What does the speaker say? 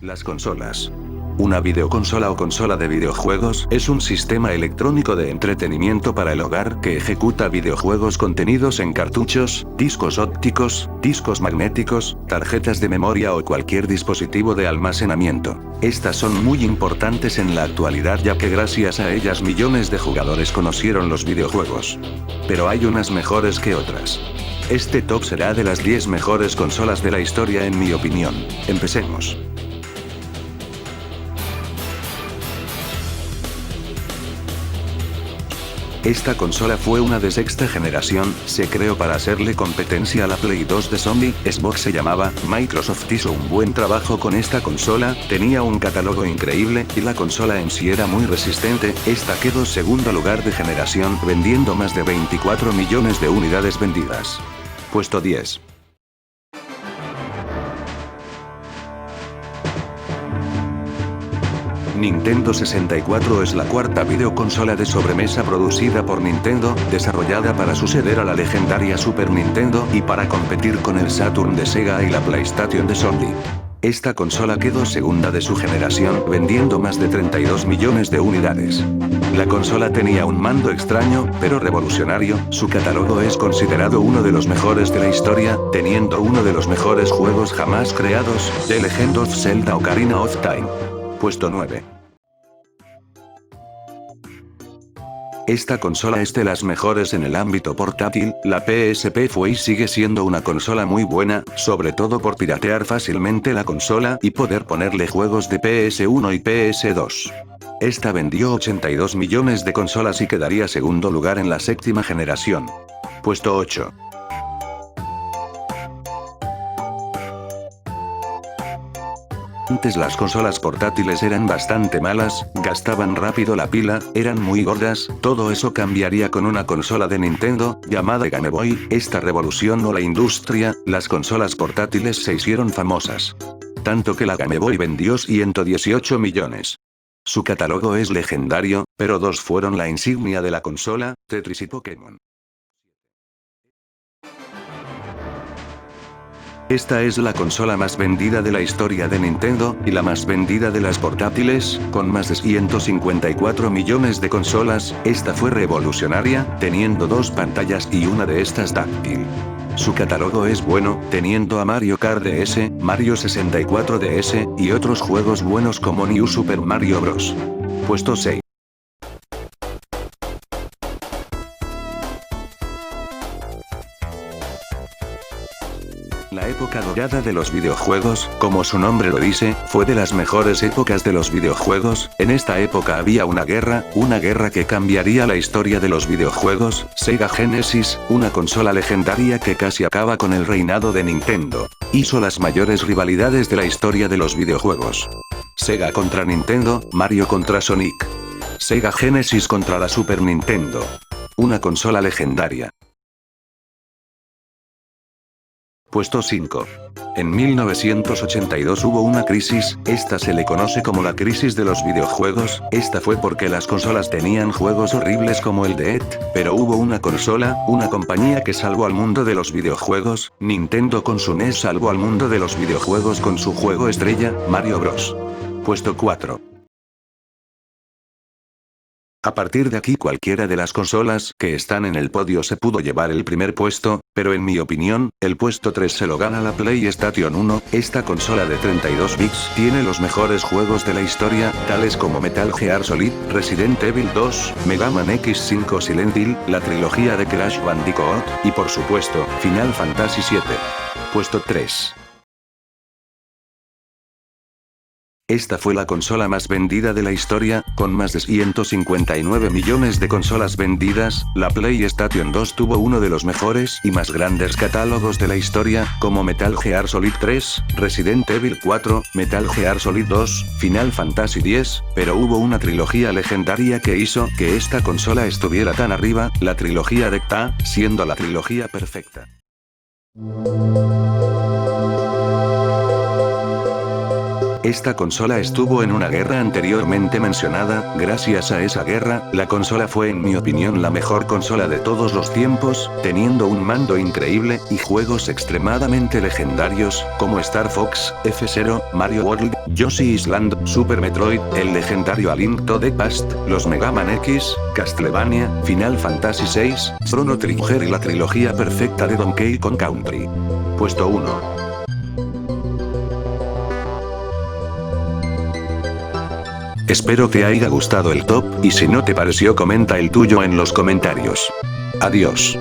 Las consolas. Una videoconsola o consola de videojuegos es un sistema electrónico de entretenimiento para el hogar que ejecuta videojuegos contenidos en cartuchos, discos ópticos, discos magnéticos, tarjetas de memoria o cualquier dispositivo de almacenamiento. Estas son muy importantes en la actualidad ya que gracias a ellas millones de jugadores conocieron los videojuegos. Pero hay unas mejores que otras. Este top será de las 10 mejores consolas de la historia en mi opinión. Empecemos. Esta consola fue una de sexta generación, se creó para hacerle competencia a la Play 2 de Sony. Xbox se llamaba. Microsoft hizo un buen trabajo con esta consola, tenía un catálogo increíble, y la consola en sí era muy resistente. Esta quedó segundo lugar de generación, vendiendo más de 24 millones de unidades vendidas. Puesto 10. Nintendo 64 es la cuarta videoconsola de sobremesa producida por Nintendo, desarrollada para suceder a la legendaria Super Nintendo y para competir con el Saturn de Sega y la PlayStation de Sony. Esta consola quedó segunda de su generación, vendiendo más de 32 millones de unidades. La consola tenía un mando extraño, pero revolucionario. Su catálogo es considerado uno de los mejores de la historia, teniendo uno de los mejores juegos jamás creados, The Legend of Zelda Ocarina of Time. Puesto 9. Esta consola es de las mejores en el ámbito portátil. La PSP fue y sigue siendo una consola muy buena, sobre todo por piratear fácilmente la consola y poder ponerle juegos de PS1 y PS2. Esta vendió 82 millones de consolas y quedaría segundo lugar en la séptima generación. Puesto 8. Antes las consolas portátiles eran bastante malas, gastaban rápido la pila, eran muy gordas. Todo eso cambiaría con una consola de Nintendo, llamada Game Boy. Esta revolucionó la industria, las consolas portátiles se hicieron famosas. Tanto que la Game Boy vendió 118 millones. Su catálogo es legendario, pero dos fueron la insignia de la consola, Tetris y Pokémon. Esta es la consola más vendida de la historia de Nintendo, y la más vendida de las portátiles, con más de 154 millones de consolas. Esta fue revolucionaria, teniendo dos pantallas y una de estas táctil. Su catálogo es bueno, teniendo a Mario Kart DS, Mario 64 DS, y otros juegos buenos como New Super Mario Bros. Puesto 6. La época dorada de los videojuegos, como su nombre lo dice, fue de las mejores épocas de los videojuegos. En esta época había una guerra que cambiaría la historia de los videojuegos. Sega Genesis, una consola legendaria que casi acaba con el reinado de Nintendo. Hizo las mayores rivalidades de la historia de los videojuegos. Sega contra Nintendo, Mario contra Sonic. Sega Genesis contra la Super Nintendo. Una consola legendaria. Puesto 5. En 1982 hubo una crisis, esta se le conoce como la crisis de los videojuegos. Esta fue porque las consolas tenían juegos horribles como el de ET, pero hubo una consola, una compañía que salvó al mundo de los videojuegos. Nintendo con su NES salvó al mundo de los videojuegos con su juego estrella, Mario Bros. Puesto 4. A partir de aquí cualquiera de las consolas que están en el podio se pudo llevar el primer puesto, pero en mi opinión, el puesto 3 se lo gana la PlayStation 1. Esta consola de 32 bits tiene los mejores juegos de la historia, tales como Metal Gear Solid, Resident Evil 2, Mega Man X5 Silent Hill, la trilogía de Crash Bandicoot, y por supuesto, Final Fantasy VII. Puesto 3. Esta fue la consola más vendida de la historia, con más de 159 millones de consolas vendidas. La PlayStation 2 tuvo uno de los mejores y más grandes catálogos de la historia, como Metal Gear Solid 3, Resident Evil 4, Metal Gear Solid 2, Final Fantasy X, pero hubo una trilogía legendaria que hizo que esta consola estuviera tan arriba, la trilogía de Kta, siendo la trilogía perfecta. Esta consola estuvo en una guerra anteriormente mencionada, gracias a esa guerra, la consola fue en mi opinión la mejor consola de todos los tiempos, teniendo un mando increíble, y juegos extremadamente legendarios, como Star Fox, F-Zero, Mario World, Yoshi Island, Super Metroid, el legendario A Link to the Past, los Mega Man X, Castlevania, Final Fantasy VI, Chrono Trigger y la trilogía perfecta de Donkey Kong Country. Puesto 1. Espero te haya gustado el top, y si no te pareció comenta el tuyo en los comentarios. Adiós.